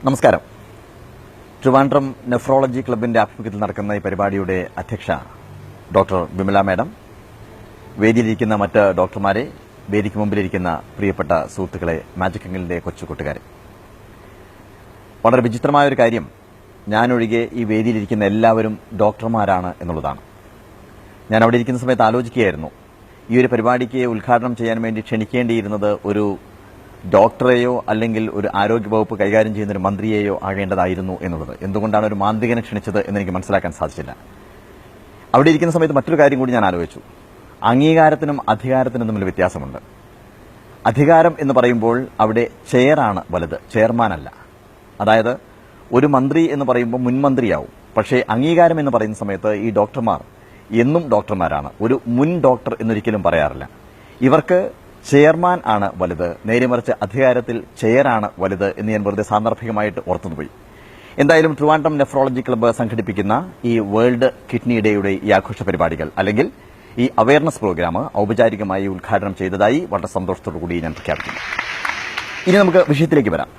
നമസ്കാരം. ട്രിവാൻഡ്രം നെഫ്രോളജി ക്ലബിന്റെ ആഭിമുഖ്യത്തിൽ നടക്കുന്ന ഈ പരിപാടിയുടെ അധ്യക്ഷ ഡോക്ടർ വിമല മാഡം, വേദിയിലിരിക്കുന്ന മറ്റ് ഡോക്ടർമാരെ, വേദിക്ക് മുമ്പിലിരിക്കുന്ന പ്രിയപ്പെട്ട സുഹൃത്തുക്കളെ, മാജിക് അങ്കിളിന്റെ കൊച്ചുകൂട്ടുകാരെ, വളരെ വിചിത്രമായ ഒരു കാര്യം, ഞാനൊഴികെ ഈ വേദിയിലിരിക്കുന്ന എല്ലാവരും ഡോക്ടർമാരാണ് എന്നുള്ളതാണ്. ഞാൻ അവിടെ ഇരിക്കുന്ന സമയത്ത് ആലോചിക്കുകയായിരുന്നു, ഈ ഒരു പരിപാടിക്ക് ഉദ്ഘാടനം ചെയ്യാൻ വേണ്ടി ക്ഷണിക്കേണ്ടിയിരുന്നത് ഒരു ഡോക്ടറെയോ അല്ലെങ്കിൽ ഒരു ആരോഗ്യവകുപ്പ് കൈകാര്യം ചെയ്യുന്ന ഒരു മന്ത്രിയെയോ ആകേണ്ടതായിരുന്നു എന്നുള്ളത്. എന്തുകൊണ്ടാണ് ഒരു മാന്ത്രികനെ ക്ഷണിച്ചത് എന്നെനിക്ക് മനസ്സിലാക്കാൻ സാധിച്ചില്ല. അവിടെ ഇരിക്കുന്ന സമയത്ത് മറ്റൊരു കാര്യം കൂടി ഞാൻ ആലോചിച്ചു. അംഗീകാരത്തിനും അധികാരത്തിനും തമ്മിൽ വ്യത്യാസമുണ്ട്. അധികാരം എന്ന് പറയുമ്പോൾ അവിടെ ചെയറാണ് വലുത്, ചെയർമാനല്ല. അതായത് ഒരു മന്ത്രി എന്ന് പറയുമ്പോൾ മുൻമന്ത്രിയാവും. പക്ഷേ അംഗീകാരം എന്ന് പറയുന്ന സമയത്ത് ഈ ഡോക്ടർമാർ എന്നും ഡോക്ടർമാരാണ്. ഒരു മുൻ ഡോക്ടർ എന്നൊരിക്കലും പറയാറില്ല. ഇവർക്ക് ചെയർമാൻ ആണ് വലുത്, നേരെ മറിച്ച് അധികാരത്തിൽ ചെയറാണ് വലുത് എന്ന് ഞാൻ വെറുതെ സാന്ദർഭികമായിട്ട് ഓർത്തുപോയി. എന്തായാലും ട്രിവാൻഡ്രം നെഫ്രോളജി ക്ലബ്ബ് സംഘടിപ്പിക്കുന്ന ഈ വേൾഡ് കിഡ്നി ഡേയുടെ ഈ ആഘോഷ പരിപാടികൾ അല്ലെങ്കിൽ ഈ അവയർനെസ് പ്രോഗ്രാം ഔപചാരികമായി ഉദ്ഘാടനം ചെയ്തതായി വളരെ സന്തോഷത്തോടുകൂടി ഞാൻ പ്രഖ്യാപിക്കുന്നു. ഇനി നമുക്ക് വിഷയത്തിലേക്ക് വരാം.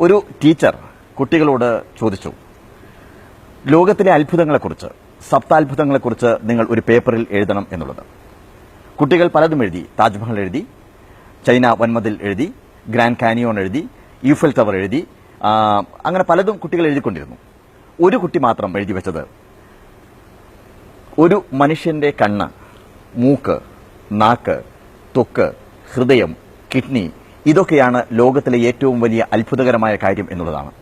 ഒരു ടീച്ചർ കുട്ടികളോട് ചോദിച്ചു, ലോകത്തിലെ അത്ഭുതങ്ങളെക്കുറിച്ച്, സപ്താത്ഭുതങ്ങളെക്കുറിച്ച് നിങ്ങൾ ഒരു പേപ്പറിൽ എഴുതണം എന്നുള്ളത്. കുട്ടികൾ പലതും എഴുതി. താജ്മഹൽ എഴുതി, ചൈന വൻമതിൽ എഴുതി, ഗ്രാൻഡ് കാനിയോൺ എഴുതി, ഈഫൽ ടവർ എഴുതി, അങ്ങനെ പലതും കുട്ടികൾ എഴുതിക്കൊണ്ടിരുന്നു. ഒരു കുട്ടി മാത്രം എഴുതി വെച്ചത് ഒരു മനുഷ്യന്റെ കണ്ണ്, മൂക്ക്, നാക്ക്, ത്വക്ക്, ഹൃദയം, കിഡ്നി, ഇതൊക്കെയാണ് ലോകത്തിലെ ഏറ്റവും വലിയ അത്ഭുതകരമായ കാര്യം എന്നുള്ളതാണ്.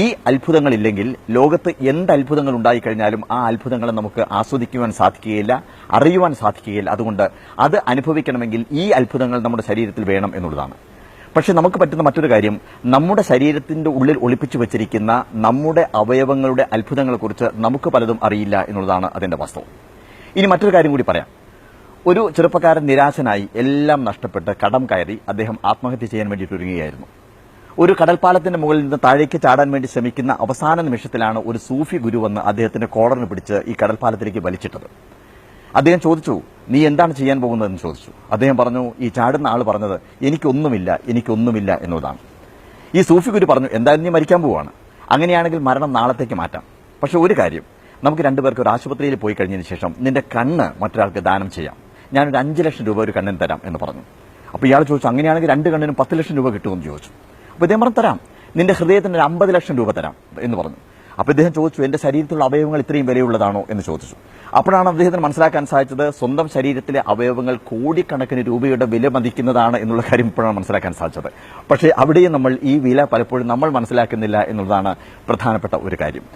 ഈ അത്ഭുതങ്ങളില്ലെങ്കിൽ ലോകത്ത് എന്ത് അത്ഭുതങ്ങൾ ഉണ്ടായിക്കഴിഞ്ഞാലും ആ അത്ഭുതങ്ങളെ നമുക്ക് ആസ്വദിക്കുവാൻ സാധിക്കുകയില്ല, അറിയുവാൻ സാധിക്കുകയില്ല. അതുകൊണ്ട് അത് അനുഭവിക്കണമെങ്കിൽ ഈ അത്ഭുതങ്ങൾ നമ്മുടെ ശരീരത്തിൽ വേണം എന്നുള്ളതാണ്. പക്ഷെ നമുക്ക് പറ്റുന്ന മറ്റൊരു കാര്യം, നമ്മുടെ ശരീരത്തിന്റെ ഉള്ളിൽ ഒളിപ്പിച്ചു വെച്ചിരിക്കുന്ന നമ്മുടെ അവയവങ്ങളുടെ അത്ഭുതങ്ങളെക്കുറിച്ച് നമുക്ക് പലതും അറിയില്ല എന്നുള്ളതാണ് അതിന്റെ വാസ്തവം. ഇനി മറ്റൊരു കാര്യം കൂടി പറയാം. ഒരു ചെറുപ്പക്കാരൻ നിരാശനായി എല്ലാം നഷ്ടപ്പെട്ട് കടം കയറി അദ്ദേഹം ആത്മഹത്യ ചെയ്യാൻ വേണ്ടിയിട്ട് ഒരുങ്ങുകയായിരുന്നു. ഒരു കടൽപ്പാലത്തിന്റെ മുകളിൽ നിന്ന് താഴേക്ക് ചാടാൻ വേണ്ടി ശ്രമിക്കുന്ന അവസാന നിമിഷത്തിലാണ് ഒരു സൂഫി ഗുരു വന്ന് അദ്ദേഹത്തിന്റെ കോളറിന് പിടിച്ച് ഈ കടൽപ്പാലത്തിലേക്ക് വലിച്ചിട്ടത്. അദ്ദേഹം ചോദിച്ചു, നീ എന്താണ് ചെയ്യാൻ പോകുന്നതെന്ന് ചോദിച്ചു. അദ്ദേഹം പറഞ്ഞു, ഈ ചാടുന്ന ആൾ പറഞ്ഞത് എനിക്കൊന്നുമില്ല എന്നുള്ളതാണ്. ഈ സൂഫി ഗുരു പറഞ്ഞു, എന്തായാലും നീ മരിക്കാൻ പോവാണ്, അങ്ങനെയാണെങ്കിൽ മരണം നാളത്തേക്ക് മാറ്റാം. പക്ഷെ ഒരു കാര്യം, നമുക്ക് രണ്ടുപേർക്ക് ഒരു ആശുപത്രിയിൽ പോയി കഴിഞ്ഞതിന് ശേഷം നിന്റെ കണ്ണ് മറ്റൊരാൾക്ക് ദാനം ചെയ്യാം, ഞാനൊരു 5 ലക്ഷം രൂപ ഒരു കണ്ണിന് തരാം എന്ന് പറഞ്ഞു. അപ്പോൾ ഇയാൾ ചോദിച്ചു, അങ്ങനെയാണെങ്കിൽ 2 കണ്ണിനും 10 ലക്ഷം രൂപ കിട്ടുമെന്ന് ചോദിച്ചു. അപ്പോൾ ഇദ്ദേഹം പറഞ്ഞു, തരാം, നിന്റെ ഹൃദയത്തിന് 50 ലക്ഷം രൂപ തരാം എന്ന് പറഞ്ഞു. അപ്പോൾ ഇദ്ദേഹം ചോദിച്ചു, എന്റെ ശരീരത്തിലുള്ള അവയവങ്ങൾ ഇത്രയും വിലയുള്ളതാണോ എന്ന് ചോദിച്ചു. അപ്പോഴാണ് അദ്ദേഹത്തിന് മനസ്സിലാക്കാൻ സാധിച്ചത്, സ്വന്തം ശരീരത്തിലെ അവയവങ്ങൾ കോടിക്കണക്കിന് രൂപയുടെ വില മതിക്കുന്നതാണ് എന്നുള്ള കാര്യം ഇപ്പോഴാണ് മനസ്സിലാക്കാൻ സാധിച്ചത്. പക്ഷേ അവിടെയും നമ്മൾ ഈ വില പലപ്പോഴും നമ്മൾ മനസ്സിലാക്കുന്നില്ല എന്നുള്ളതാണ് പ്രധാനപ്പെട്ട ഒരു കാര്യം.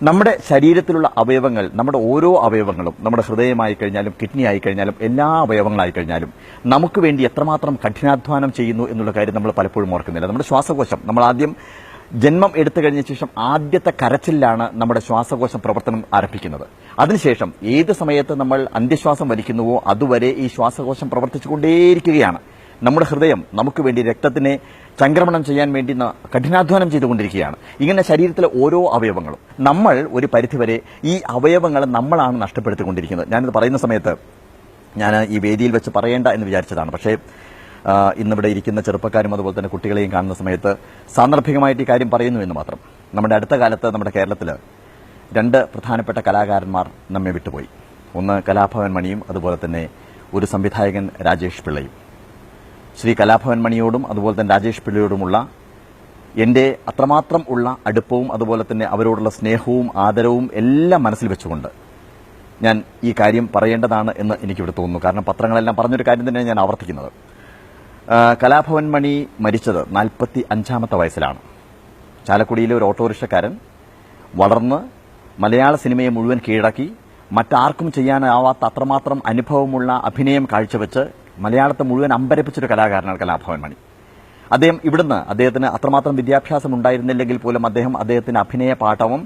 നമ്മുടെ ശരീരത്തിലുള്ള അവയവങ്ങൾ, നമ്മുടെ ഓരോ അവയവങ്ങളും, നമ്മുടെ ഹൃദയമായി കഴിഞ്ഞാലും കിഡ്നി ആയി കഴിഞ്ഞാലും എല്ലാ അവയവങ്ങളായി കഴിഞ്ഞാലും നമുക്ക് വേണ്ടി എത്രമാത്രം കഠിനാധ്വാനം ചെയ്യുന്നു എന്നുള്ള കാര്യം നമ്മൾ പലപ്പോഴും ഓർക്കുന്നില്ല. നമ്മുടെ ശ്വാസകോശം, നമ്മൾ ആദ്യം ജന്മം എടുത്തു കഴിഞ്ഞ ശേഷം ആദ്യത്തെ കരച്ചിലാണ് നമ്മുടെ ശ്വാസകോശം പ്രവർത്തനം ആരംഭിക്കുന്നത്. അതിനുശേഷം ഏത് സമയത്ത് നമ്മൾ അന്ത്യശ്വാസം വലിക്കുന്നുവോ അതുവരെ ഈ ശ്വാസകോശം പ്രവർത്തിച്ചുകൊണ്ടേയിരിക്കുകയാണ്. നമ്മുടെ ഹൃദയം നമുക്ക് വേണ്ടി രക്തത്തിനെ ചംക്രമണം ചെയ്യാൻ വേണ്ടി കഠിനാധ്വാനം ചെയ്തുകൊണ്ടിരിക്കുകയാണ്. ഇങ്ങനെ ശരീരത്തിലെ ഓരോ അവയവങ്ങളും നമ്മൾ ഒരു പരിധിവരെ ഈ അവയവങ്ങൾ നമ്മളാണ് നഷ്ടപ്പെടുത്തിക്കൊണ്ടിരിക്കുന്നത്. ഞാനിത് പറയുന്ന സമയത്ത് ഞാൻ ഈ വേദിയിൽ വെച്ച് പറയേണ്ട എന്ന് വിചാരിച്ചതാണ്. പക്ഷേ ഇന്നിവിടെ ഇരിക്കുന്ന ചെറുപ്പക്കാരും അതുപോലെ തന്നെ കുട്ടികളെയും കാണുന്ന സമയത്ത് സാന്ദർഭികമായിട്ട് ഈ കാര്യം പറയുന്നു എന്ന് മാത്രം. നമ്മുടെ അടുത്ത കാലത്ത് നമ്മുടെ കേരളത്തിൽ 2 പ്രധാനപ്പെട്ട കലാകാരന്മാർ നമ്മെ വിട്ടുപോയി. ഒന്ന് കലാഭവൻ മണിയും അതുപോലെ തന്നെ ഒരു സംവിധായകൻ രാജേഷ് പിള്ളയും. ശ്രീ കലാഭവൻ മണിയോടും അതുപോലെ തന്നെ രാജേഷ് പിള്ളയോടുമുള്ള എൻ്റെ അത്രമാത്രം ഉള്ള അടുപ്പവും അതുപോലെ തന്നെ അവരോടുള്ള സ്നേഹവും ആദരവും എല്ലാം മനസ്സിൽ വെച്ചുകൊണ്ട് ഞാൻ ഈ കാര്യം പറയേണ്ടതാണ് എന്ന് എനിക്കിവിടെ തോന്നുന്നു. കാരണം പത്രങ്ങളെല്ലാം പറഞ്ഞൊരു കാര്യം തന്നെയാണ് ഞാൻ ആവർത്തിക്കുന്നത്. കലാഭവൻ മണി മരിച്ചത് 45-ാമത്തെ വയസ്സിലാണ്. ചാലക്കുടിയിലെ ഒരു ഓട്ടോറിക്ഷക്കാരൻ വളർന്ന് മലയാള സിനിമയെ മുഴുവൻ കീഴടക്കി മറ്റാർക്കും ചെയ്യാനാവാത്ത അത്രമാത്രം അനുഭവമുള്ള അഭിനയം കാഴ്ചവെച്ച് മലയാളത്തെ മുഴുവൻ അമ്പരപ്പിച്ചൊരു കലാകാരനാണ് കലാഭവൻ മണി. അദ്ദേഹം ഇവിടുന്ന്, അദ്ദേഹത്തിന് അത്രമാത്രം വിദ്യാഭ്യാസം ഉണ്ടായിരുന്നില്ലെങ്കിൽ പോലും അദ്ദേഹത്തിന്റെ അഭിനയ പാഠവും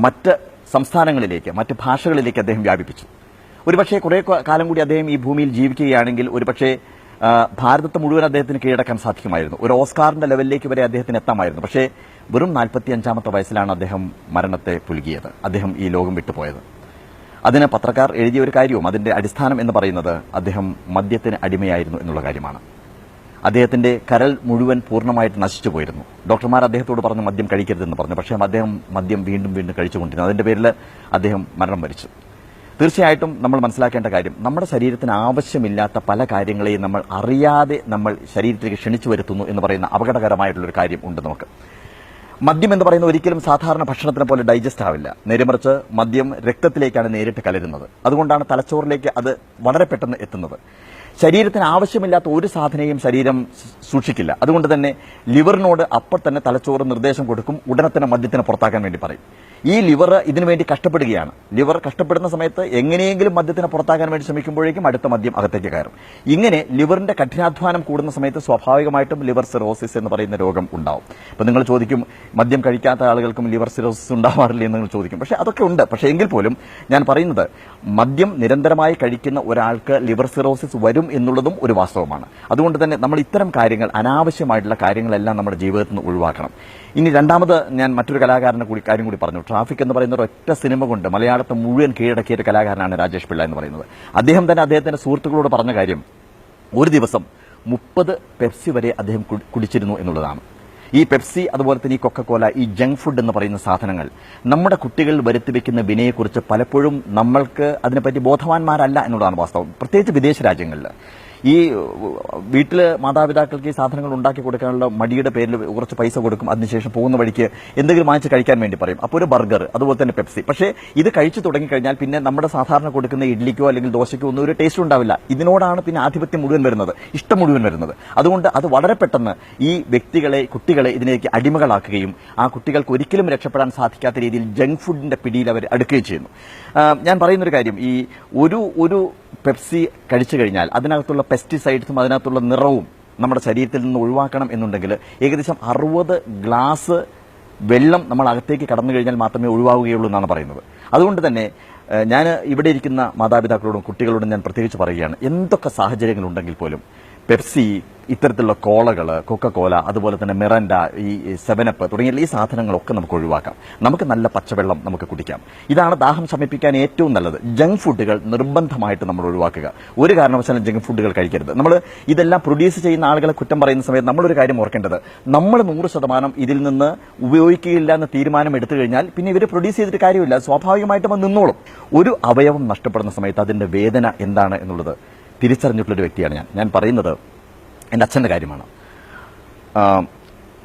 മറ്റ് സംസ്ഥാനങ്ങളിലേക്ക്, മറ്റ് ഭാഷകളിലേക്ക് അദ്ദേഹം വ്യാപിപ്പിച്ചു. ഒരുപക്ഷെ കുറെ കാലം കൂടി അദ്ദേഹം ഈ ഭൂമിയിൽ ജീവിക്കുകയാണെങ്കിൽ ഒരുപക്ഷെ ഭാരതത്തെ മുഴുവൻ അദ്ദേഹത്തിന് കീഴടക്കാൻ സാധിക്കുമായിരുന്നു. ഒരു ഓസ്കാറിന്റെ ലെവലിലേക്ക് വരെ അദ്ദേഹത്തിന് എത്താമായിരുന്നു. പക്ഷേ വെറും 45-ാമത്തെ വയസ്സിലാണ് അദ്ദേഹം മരണത്തെ പുൽകിയത്, അദ്ദേഹം ഈ ലോകം വിട്ടുപോയത്. അതിന് പത്രക്കാർ എഴുതിയ ഒരു കാര്യവും അതിന്റെ അടിസ്ഥാനം എന്ന് പറയുന്നത് അദ്ദേഹം മദ്യത്തിന് അടിമയായിരുന്നു എന്നുള്ള കാര്യമാണ്. അദ്ദേഹത്തിന്റെ കരൾ മുഴുവൻ പൂർണ്ണമായിട്ട് നശിച്ചു പോയിരുന്നു. ഡോക്ടർമാർ അദ്ദേഹത്തോട് പറഞ്ഞു മദ്യം കഴിക്കരുതെന്ന് പറഞ്ഞു. പക്ഷേ അദ്ദേഹം മദ്യം വീണ്ടും വീണ്ടും കഴിച്ചുകൊണ്ടിരുന്നു. അതിന്റെ പേരിൽ അദ്ദേഹം മരണം വരിച്ചു. തീർച്ചയായിട്ടും നമ്മൾ മനസ്സിലാക്കേണ്ട കാര്യം, നമ്മുടെ ശരീരത്തിന് ആവശ്യമില്ലാത്ത പല കാര്യങ്ങളെയും നമ്മൾ അറിയാതെ നമ്മൾ ശരീരത്തിലേക്ക് ക്ഷണിച്ചു വരുത്തുന്നു എന്ന് പറയുന്ന അപകടകരമായിട്ടുള്ളൊരു കാര്യം ഉണ്ട് നമുക്ക്. മദ്യം എന്ന് പറയുന്നത് ഒരിക്കലും സാധാരണ ഭക്ഷണത്തിനെ പോലെ ഡൈജസ്റ്റ് ആവില്ല. നേരെമറിച്ച് മദ്യം രക്തത്തിലേക്കാണ് നേരിട്ട് കലരുന്നത്. അതുകൊണ്ടാണ് തലച്ചോറിലേക്ക് അത് വളരെ പെട്ടെന്ന് എത്തുന്നത്. ശരീരത്തിന് ആവശ്യമില്ലാത്ത ഒരു സാധനയും ശരീരം സൂക്ഷിക്കില്ല. അതുകൊണ്ട് തന്നെ ലിവറിനോട് അപ്പോൾ തന്നെ തലച്ചോറ് നിർദ്ദേശം കൊടുക്കും, ഉടനെ തന്നെ മദ്യത്തിനെ പുറത്താക്കാൻ വേണ്ടി പറയും. ഈ ലിവർ ഇതിനുവേണ്ടി കഷ്ടപ്പെടുകയാണ്. ലിവർ കഷ്ടപ്പെടുന്ന സമയത്ത് എങ്ങനെയെങ്കിലും മദ്യത്തിനെ പുറത്താക്കാൻ വേണ്ടി ശ്രമിക്കുമ്പോഴേക്കും അടുത്ത മദ്യം അകത്തേക്ക് കയറും. ഇങ്ങനെ ലിവറിന്റെ കഠിനാധ്വാനം കൂടുന്ന സമയത്ത് സ്വാഭാവികമായിട്ടും ലിവർ സിറോസിസ് എന്ന് പറയുന്ന രോഗം ഉണ്ടാവും. അപ്പോൾ നിങ്ങൾ ചോദിക്കും, മദ്യം കഴിക്കാത്ത ആളുകൾക്കും ലിവർ സിറോസിസ് ഉണ്ടാവാറില്ല എന്ന് നിങ്ങൾ ചോദിക്കും. പക്ഷേ അതൊക്കെ ഉണ്ട്. പക്ഷേ എങ്കിൽ പോലും ഞാൻ പറയുന്നത്, മദ്യം നിരന്തരമായി കഴിക്കുന്ന ഒരാൾക്ക് ലിവർ സിറോസിസ് വരും എന്നുള്ളതും ഒരു വാസ്തവമാണ്. അതുകൊണ്ട് തന്നെ നമ്മൾ ഇത്തരം കാര്യങ്ങൾ, അനാവശ്യമായിട്ടുള്ള കാര്യങ്ങളെല്ലാം നമ്മുടെ ജീവിതത്തിൽ നിന്ന് ഒഴിവാക്കണം. ഇനി രണ്ടാമത് ഞാൻ മറ്റൊരു കലാകാരനെ കാര്യം കൂടി പറഞ്ഞു. ട്രാഫിക് എന്ന് പറയുന്ന ഒരൊറ്റ സിനിമ കൊണ്ട് മലയാളത്തെ മുഴുവൻ കീഴടക്കിയ ഒരു കലാകാരനാണ് രാജേഷ് പിള്ള എന്ന് പറയുന്നത്. അദ്ദേഹം തന്നെ അദ്ദേഹത്തിന്റെ സുഹൃത്തുക്കളോട് പറഞ്ഞ കാര്യം, ഒരു ദിവസം 30 പെപ്സി വരെ അദ്ദേഹം കുടിച്ചിരുന്നു എന്നുള്ളതാണ്. ഈ പെപ്സി, അതുപോലെ തന്നെ ഈ കൊക്കക്കോല, ഈ ജങ്ക് ഫുഡ് എന്ന് പറയുന്ന സാധനങ്ങൾ നമ്മുടെ കുട്ടികളിൽ വരുത്തിവെക്കുന്ന വിനയെക്കുറിച്ച് പലപ്പോഴും നമ്മൾക്ക് അതിനെപ്പറ്റി ബോധവാന്മാരല്ല എന്നുള്ളതാണ് വാസ്തവം. പ്രത്യേകിച്ച് വിദേശ രാജ്യങ്ങളിൽ ഈ വീട്ടിൽ മാതാപിതാക്കൾക്ക് ഈ സാധനങ്ങൾ ഉണ്ടാക്കി കൊടുക്കാനുള്ള മടിയുടെ പേരിൽ കുറച്ച് പൈസ കൊടുക്കും. അതിനുശേഷം പോകുന്ന വഴിക്ക് എന്തെങ്കിലും വാങ്ങിച്ച് കഴിക്കാൻ വേണ്ടി പറയും. അപ്പോൾ ഒരു ബർഗർ, അതുപോലെ തന്നെ പെപ്സി. പക്ഷേ ഇത് കഴിച്ചു തുടങ്ങിക്കഴിഞ്ഞാൽ പിന്നെ നമ്മുടെ സാധാരണ കൊടുക്കുന്ന ഇഡ്ലിക്കോ അല്ലെങ്കിൽ ദോശയ്ക്കോ ഒന്നും ഒരു ടേസ്റ്റ് ഉണ്ടാവില്ല. ഇതിനോടാണ് പിന്നെ ആധിപത്യം മുഴുവൻ വരുന്നത്, ഇഷ്ടം മുഴുവൻ വരുന്നത്. അതുകൊണ്ട് അത് വളരെ പെട്ടെന്ന് ഈ വ്യക്തികളെ, കുട്ടികളെ ഇതിലേക്ക് അടിമകളാക്കുകയും ആ കുട്ടികൾക്ക് ഒരിക്കലും രക്ഷപ്പെടാൻ സാധിക്കാത്ത രീതിയിൽ ജങ്ക് ഫുഡിന്റെ പിടിയിൽ അവർ അടുക്കുകയും ചെയ്യുന്നു. ഞാൻ പറയുന്നൊരു കാര്യം, ഈ ഒരു പെപ്സി കഴിച്ചു കഴിഞ്ഞാൽ അതിനകത്തുള്ള പെസ്റ്റിസൈഡ്സും അതിനകത്തുള്ള നിറവും നമ്മുടെ ശരീരത്തിൽ നിന്ന് ഒഴിവാക്കണം എന്നുണ്ടെങ്കിൽ ഏകദേശം 60 ഗ്ലാസ് വെള്ളം നമ്മൾ അകത്തേക്ക് കടന്നു കഴിഞ്ഞാൽ മാത്രമേ ഒഴിവാവുകയുള്ളൂ എന്നാണ് പറയുന്നത്. അതുകൊണ്ട് തന്നെ ഞാൻ ഇവിടെ ഇരിക്കുന്ന മാതാപിതാക്കളോടും കുട്ടികളോടും ഞാൻ പ്രത്യേകിച്ച് പറയുകയാണ്, എന്തൊക്കെ സാഹചര്യങ്ങളുണ്ടെങ്കിൽ പോലും പെപ്സി, ഇത്തരത്തിലുള്ള കോളകൾ, കൊക്കക്കോല, അതുപോലെ തന്നെ മിറൻഡ, ഈ 7up തുടങ്ങിയ ഈ സാധനങ്ങളൊക്കെ നമുക്ക് ഒഴിവാക്കാം. നമുക്ക് നല്ല പച്ചവെള്ളം നമുക്ക് കുടിക്കാം. ഇതാണ് ദാഹം ശമിപ്പിക്കാൻ ഏറ്റവും നല്ലത്. ജങ്ക് ഫുഡുകൾ നിർബന്ധമായിട്ട് നമ്മൾ ഒഴിവാക്കുക. ഒരു കാരണവശാലും ജങ്ക് ഫുഡുകൾ കഴിക്കരുത്. നമ്മൾ ഇതെല്ലാം പ്രൊഡ്യൂസ് ചെയ്യുന്ന ആളുകളെ കുറ്റം പറയുന്ന സമയത്ത് നമ്മളൊരു കാര്യം ഓർക്കേണ്ടത്, നമ്മൾ 100% ഇതിൽ നിന്ന് ഉപയോഗിക്കുകയില്ല എന്ന് തീരുമാനം എടുത്തു കഴിഞ്ഞാൽ പിന്നെ ഇവർ പ്രൊഡ്യൂസ് ചെയ്തിട്ട് കാര്യമില്ല. സ്വാഭാവികമായിട്ടും അത് നിന്നോളും. ഒരു അവയവം നഷ്ടപ്പെടുന്ന സമയത്ത് അതിന്റെ വേദന എന്താണ് എന്നുള്ളത് തിരിച്ചറിഞ്ഞിട്ടുള്ളൊരു വ്യക്തിയാണ് ഞാൻ പറയുന്നത് എൻ്റെ അച്ഛൻ്റെ കാര്യമാണ്.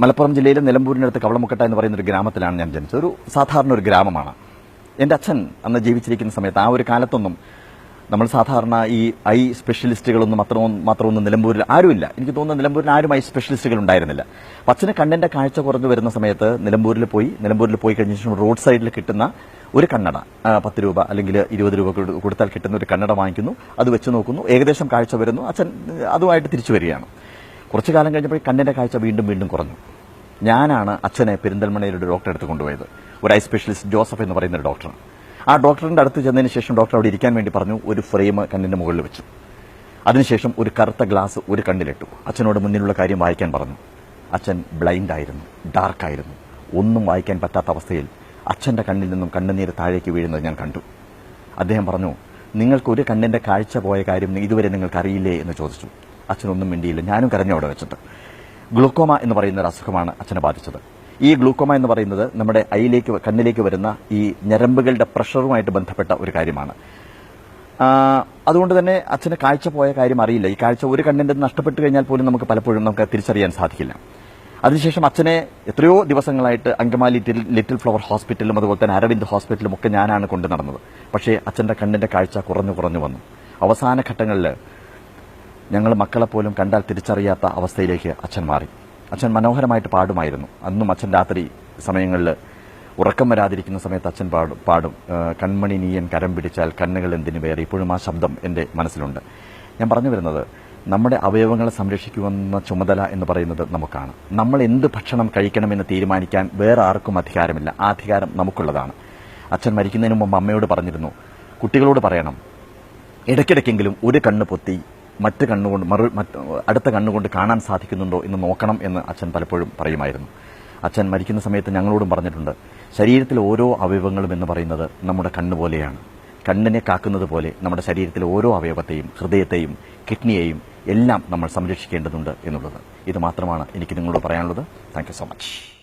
മലപ്പുറം ജില്ലയിലെ നിലമ്പൂരിനടുത്ത് കവളമുക്കട്ട എന്ന് പറയുന്ന ഒരു ഗ്രാമത്തിലാണ് ഞാൻ ജനിച്ചത്. ഒരു സാധാരണ ഒരു ഗ്രാമമാണ്. എൻ്റെ അച്ഛൻ അന്ന് ജീവിച്ചിരിക്കുന്ന സമയത്ത്, ആ ഒരു കാലത്തൊന്നും നമ്മൾ സാധാരണ ഈ ഐ സ്പെഷ്യലിസ്റ്റുകളൊന്നും മാത്രമൊന്നും നിലമ്പൂരിൽ ആരുമില്ല. എനിക്ക് തോന്നുന്നു നിലമ്പൂരിൽ ആരും ഐ സ്പെഷ്യലിസ്റ്റുകൾ ഉണ്ടായിരുന്നില്ല. അപ്പം അച്ഛന് കണ്ണിന്റെ കാഴ്ച കുറഞ്ഞു വരുന്ന സമയത്ത് നിലമ്പൂരിൽ പോയി കഴിഞ്ഞ ശേഷം റോഡ് സൈഡിൽ കിട്ടുന്ന ഒരു കണ്ണട, 10 രൂപ അല്ലെങ്കിൽ 20 രൂപ കൊടുത്താൽ കിട്ടുന്ന ഒരു കണ്ണട വാങ്ങിക്കുന്നു. അത് വെച്ച് നോക്കുന്നു, ഏകദേശം കാഴ്ച വരുന്നു. അച്ഛൻ അതുമായിട്ട് തിരിച്ചു വരികയാണ്. കുറച്ചു കാലം കഴിഞ്ഞപ്പോൾ കണ്ണിന്റെ കാഴ്ച വീണ്ടും കുറഞ്ഞു. ഞാനാണ് അച്ഛനെ പെരിന്തൽമണ്ണയിൽ ഒരു ഡോക്ടറെ അടുത്ത് കൊണ്ടുപോയത്. ഒരു ഐ സ്പെഷ്യലിസ്റ്റ് ജോസഫ് എന്ന് പറയുന്ന ഒരു ഡോക്ടർ. ആ ഡോക്ടറിന്റെ അടുത്ത് ചെന്നതിന് ശേഷം ഡോക്ടർ അവിടെ ഇരിക്കാൻ വേണ്ടി പറഞ്ഞു. ഒരു ഫ്രെയിം കണ്ണിന്റെ മുകളിൽ വെച്ചു. അതിനുശേഷം ഒരു കറുത്ത ഗ്ലാസ് ഒരു കണ്ണിലിട്ടു. അച്ഛനോട് മുന്നിലുള്ള കാര്യം വായിക്കാൻ പറഞ്ഞു. അച്ഛൻ ബ്ലൈൻഡ് ആയിരുന്നു, ഡാർക്കായിരുന്നു. ഒന്നും വായിക്കാൻ പറ്റാത്ത അവസ്ഥയിൽ അച്ഛന്റെ കണ്ണിൽ നിന്നും കണ്ണുനീര് താഴേക്ക് വീഴുന്നത് ഞാൻ കണ്ടു. അദ്ദേഹം പറഞ്ഞു, നിങ്ങൾക്ക് ഒരു കണ്ണിന്റെ കാഴ്ച പോയ കാര്യം ഇതുവരെ നിങ്ങൾക്ക് അറിയില്ലേ എന്ന് ചോദിച്ചു. അച്ഛനൊന്നും മിണ്ടിയില്ല. ഞാനും കരഞ്ഞു അവിടെ വെച്ചിട്ട്. ഗ്ലൂക്കോമ എന്ന് പറയുന്ന ഒരു അസുഖമാണ് അച്ഛനെ ബാധിച്ചത്. ഈ ഗ്ലൂക്കോമ എന്ന് പറയുന്നത് നമ്മുടെ കണ്ണിലേക്ക് വരുന്ന ഈ ഞരമ്പുകളുടെ പ്രഷറുമായിട്ട് ബന്ധപ്പെട്ട ഒരു കാര്യമാണ്. അതുകൊണ്ട് തന്നെ അച്ഛന് കാഴ്ച പോയ കാര്യം അറിയില്ല. ഈ കാഴ്ച ഒരു കണ്ണിന്റെ നഷ്ടപ്പെട്ടു കഴിഞ്ഞാൽ പോലും പലപ്പോഴും നമുക്ക് തിരിച്ചറിയാൻ സാധിക്കില്ല. അതിനുശേഷം അച്ഛനെ എത്രയോ ദിവസങ്ങളായിട്ട് അങ്കമാലി ലിറ്റിൽ ഫ്ലവർ ഹോസ്പിറ്റലും അതുപോലെ തന്നെ അരവിന്ദ് ഹോസ്പിറ്റലും ഒക്കെ ഞാനാണ് കൊണ്ടു നടന്നത്. പക്ഷേ അച്ഛന്റെ കണ്ണിന്റെ കാഴ്ച കുറഞ്ഞു വന്നു. അവസാന ഘട്ടങ്ങളിൽ ഞങ്ങൾ മക്കളെപ്പോലും കണ്ടാൽ തിരിച്ചറിയാത്ത അവസ്ഥയിലേക്ക് അച്ഛൻ മാറി. അച്ഛൻ മനോഹരമായിട്ട് പാടുമായിരുന്നു. അന്നും അച്ഛൻ രാത്രി സമയങ്ങളിൽ ഉറക്കം വരാതിരിക്കുന്ന സമയത്ത് അച്ഛൻ പാടും കൺമണി നീയൻ കരം പിടിച്ചാൽ കണ്ണുകൾ എന്തിനു വേറെ. ഇപ്പോഴും ആ ശബ്ദം എൻ്റെ മനസ്സിലുണ്ട്. ഞാൻ പറഞ്ഞു വരുന്നത്, നമ്മുടെ അവയവങ്ങളെ സംരക്ഷിക്കുമെന്ന ചുമതല എന്ന് പറയുന്നത് നമുക്കാണ്. നമ്മൾ എന്ത് ഭക്ഷണം കഴിക്കണമെന്ന് തീരുമാനിക്കാൻ വേറെ ആർക്കും അധികാരമില്ല. ആ അധികാരം നമുക്കുള്ളതാണ്. അച്ഛൻ മരിക്കുന്നതിന് മുമ്പ് അമ്മയോട് പറഞ്ഞിരുന്നു, കുട്ടികളോട് പറയണം, ഇടയ്ക്കിടയ്ക്കെങ്കിലും ഒരു കണ്ണ് പൊത്തി അടുത്ത കണ്ണുകൊണ്ട് കാണാൻ സാധിക്കുന്നുണ്ടോ എന്ന് നോക്കണം എന്ന് അച്ഛൻ പലപ്പോഴും പറയുമായിരുന്നു. അച്ഛൻ മരിക്കുന്ന സമയത്ത് ഞങ്ങളോടും പറഞ്ഞിട്ടുണ്ട്, ശരീരത്തിലെ ഓരോ അവയവങ്ങളും എന്ന് പറയുന്നത് നമ്മുടെ കണ്ണ് പോലെയാണ്. കണ്ണിനെ കാക്കുന്നത് പോലെ നമ്മുടെ ശരീരത്തിലെ ഓരോ അവയവത്തെയും, ഹൃദയത്തെയും, കിഡ്നിയെയും എല്ലാം നമ്മൾ സംരക്ഷിക്കേണ്ടതുണ്ട് എന്നുള്ളത്. ഇത് മാത്രമാണ് എനിക്ക് നിങ്ങളോട് പറയാനുള്ളത്. Thank you so much.